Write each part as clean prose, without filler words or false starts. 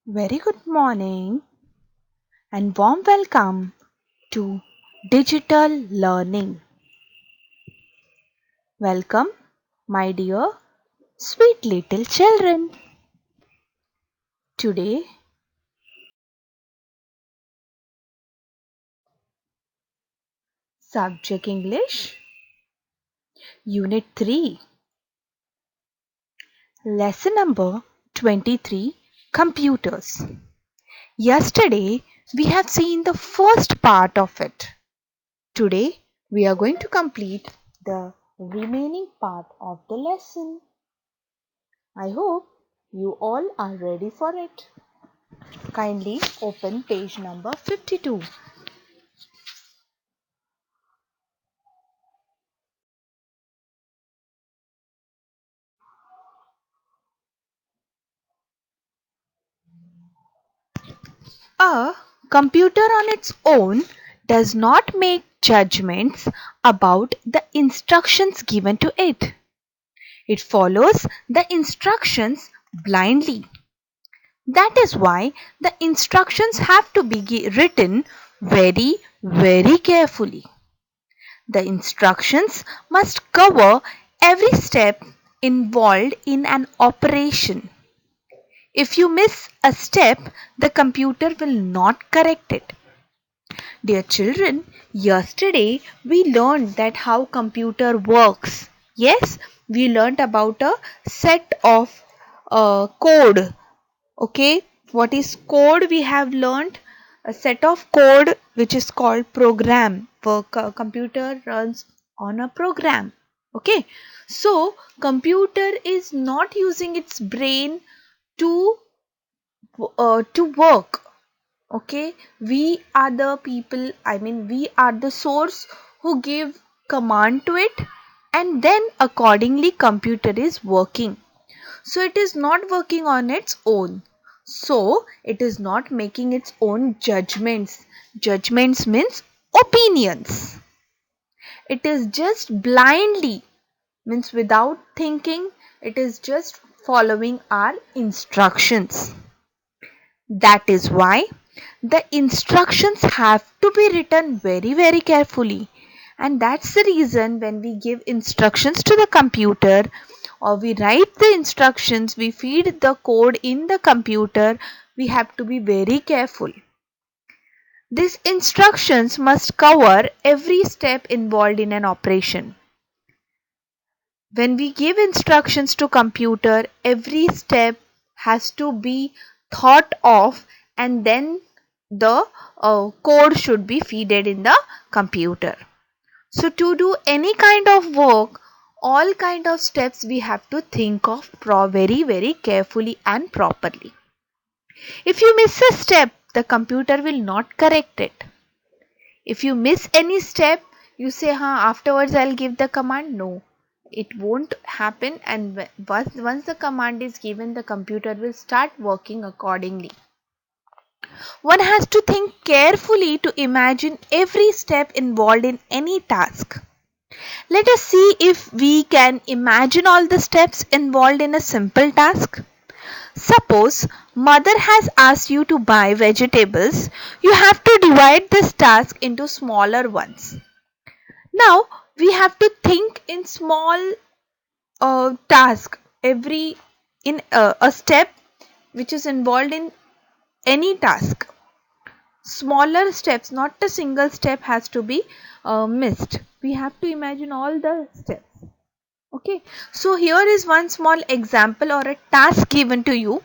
Very good morning and warm welcome to Digital Learning. Welcome, my dear sweet little children. Today, Subject English, Unit 3, Lesson number 23, Computers. Yesterday, we have seen the first part of it. Today, we are going to complete the remaining part of the lesson. I hope you all are ready for it. Kindly open page number 52. A computer on its own does not make judgments about the instructions given to it. It follows the instructions blindly. That is why the instructions have to be written very carefully. The instructions must cover every step involved in an operation. If you miss a step, the computer will not correct it. Dear children, yesterday we learned that how computer works. Yes, we learned about a set of code. Okay, what is code? We have learned a set of code which is called program. Computer runs on a program. Okay, so computer is not using its brain to work. Okay, we are the people, we are the source who give command to it, and then accordingly computer is working. So it is not working on its own, so it is not making its own judgments means opinions. It is just blindly, means without thinking, it is just following our instructions. That is why the instructions have to be written very carefully. And that's the reason when we give instructions to the computer, or we write the instructions, we feed the code in the computer, we have to be very careful. These instructions must cover every step involved in an operation. When we give instructions to computer, every step has to be thought of, and then the code should be fed in the computer. So to do any kind of work, all kind of steps we have to think of very carefully and properly. If you miss a step, the computer will not correct it. If you miss any step, you say, afterwards I'll give the command. No, it won't happen, and once the command is given, the computer will start working accordingly. One has to think carefully to imagine every step involved in any task. Let us see if we can imagine all the steps involved in a simple task. Suppose mother has asked you to buy vegetables. You have to divide this task into smaller ones. Now we have to think in small task, every in a step which is involved in any task. Smaller steps, not a single step has to be missed. We have to imagine all the steps. Okay, so here is one small example or a task given to you,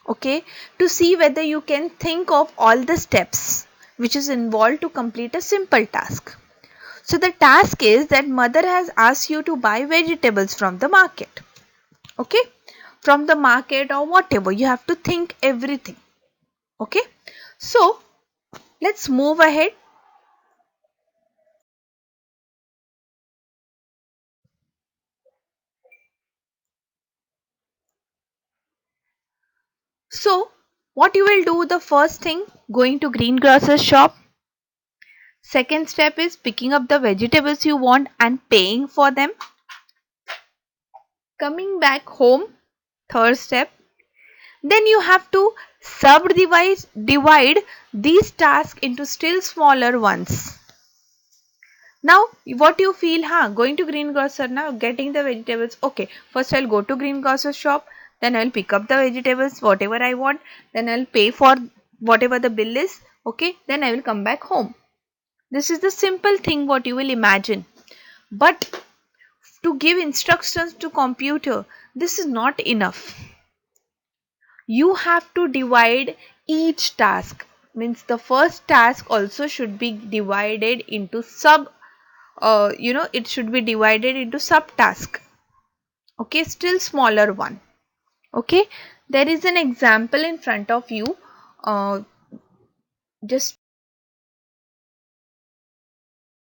okay, to see whether you can think of all the steps which is involved to complete a simple task. So the task is that mother has asked you to buy vegetables from the market. Okay, from the market or whatever, you have to think everything. Okay, so let's move ahead. So what you will do, the first thing, going to greengrocer's shop. Second step is picking up the vegetables you want and paying for them. Coming back home, third step. Then you have to divide these tasks into still smaller ones. Now what you feel, going to greengrocer, now getting the vegetables, okay, first I'll go to greengrocer shop, then I'll pick up the vegetables whatever I want, then I'll pay for whatever the bill is, okay, then I will come back home. This is the simple thing what you will imagine. But to give instructions to computer, this is not enough. You have to divide each task, means the first task also should be divided into it should be divided into subtask, okay, still smaller one. Okay, there is an example in front of you. Just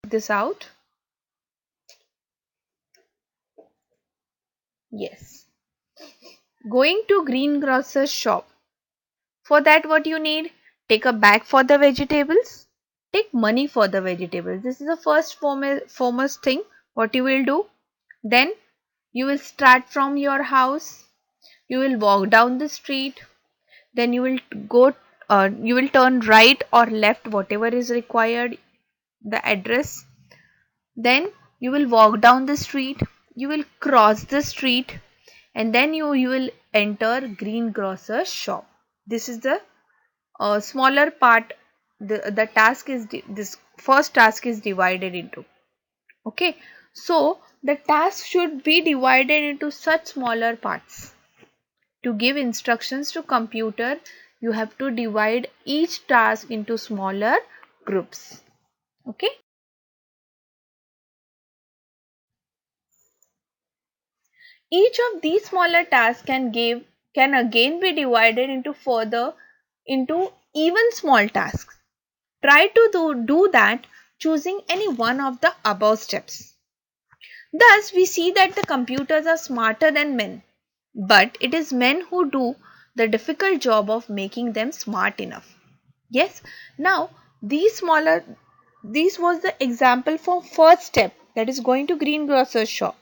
this out. Yes, going to greengrocer shop. For that what you need? Take a bag for the vegetables, take money for the vegetables. This is the first foremost thing what you will do. Then you will start from your house, you will walk down the street, then you will you will turn right or left, whatever is required, the address. Then you will walk down the street, you will cross the street, and then you will enter greengrocer shop. This is the smaller part. The task is this first task is divided into. Okay, so the task should be divided into such smaller parts. To give instructions to computer, you have to divide each task into smaller groups. Okay. Each of these smaller tasks can again be divided into even small tasks. Try to do that choosing any one of the above steps. Thus, we see that the computers are smarter than men, but it is men who do the difficult job of making them smart enough. Yes, now this was the example for first step, that is going to greengrocer's shop.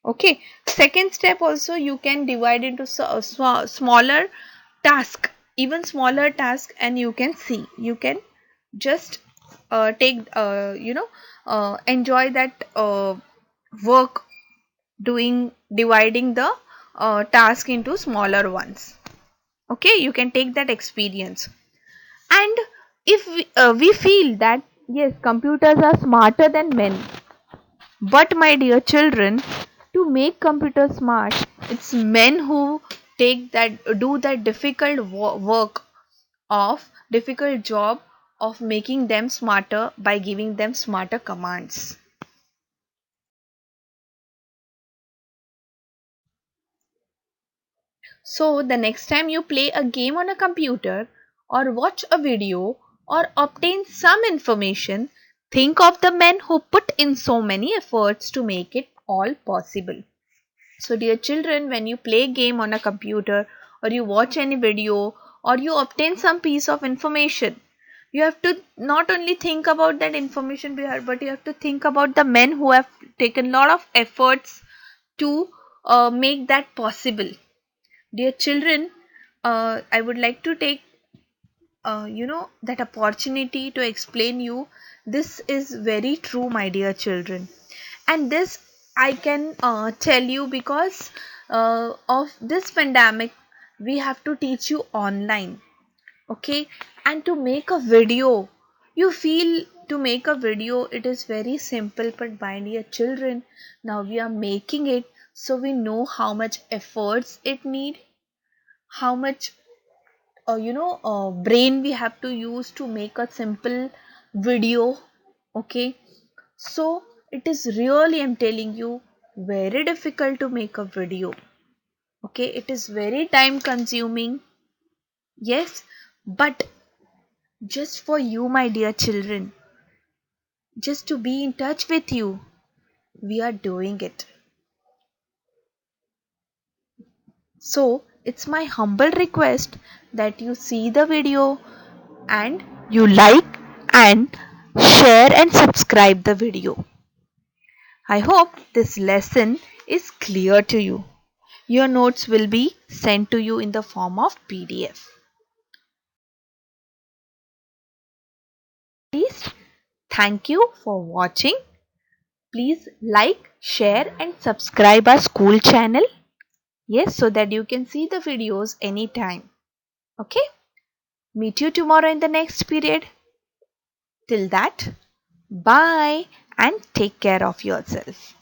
Okay, second step also you can divide into smaller task, even smaller task, and you can see, you can just take enjoy that work, doing dividing the task into smaller ones. Okay, you can take that experience. And if we feel that yes, computers are smarter than men, but my dear children, to make computers smart, it's men who do that difficult difficult job of making them smarter by giving them smarter commands. So the next time you play a game on a computer or watch a video or obtain some information, think of the men who put in so many efforts to make it all possible. So dear children, when you play a game on a computer or you watch any video or you obtain some piece of information, you have to not only think about that information behind, but you have to think about the men who have taken a lot of efforts to make that possible. Dear children, I would like to take that opportunity to explain you. This is very true, my dear children, and this I can tell you because of this pandemic. We have to teach you online, okay, and to make a video. You feel to make a video it is very simple, but my dear children, now we are making it, so we know how much efforts it need, how much brain we have to use to make a simple video. Okay, so it is really, I'm telling you, very difficult to make a video. Okay, it is very time consuming. Yes, but just for you, my dear children, just to be in touch with you, we are doing it. So it's my humble request that you see the video and you like and share and subscribe the video. I hope this lesson is clear to you. your notes will be sent to you in the form of PDF. Please, thank you for watching. Please like, share and subscribe our school channel. Yes, so that you can see the videos anytime. Okay? Meet you tomorrow in the next period. Till that, bye and take care of yourself.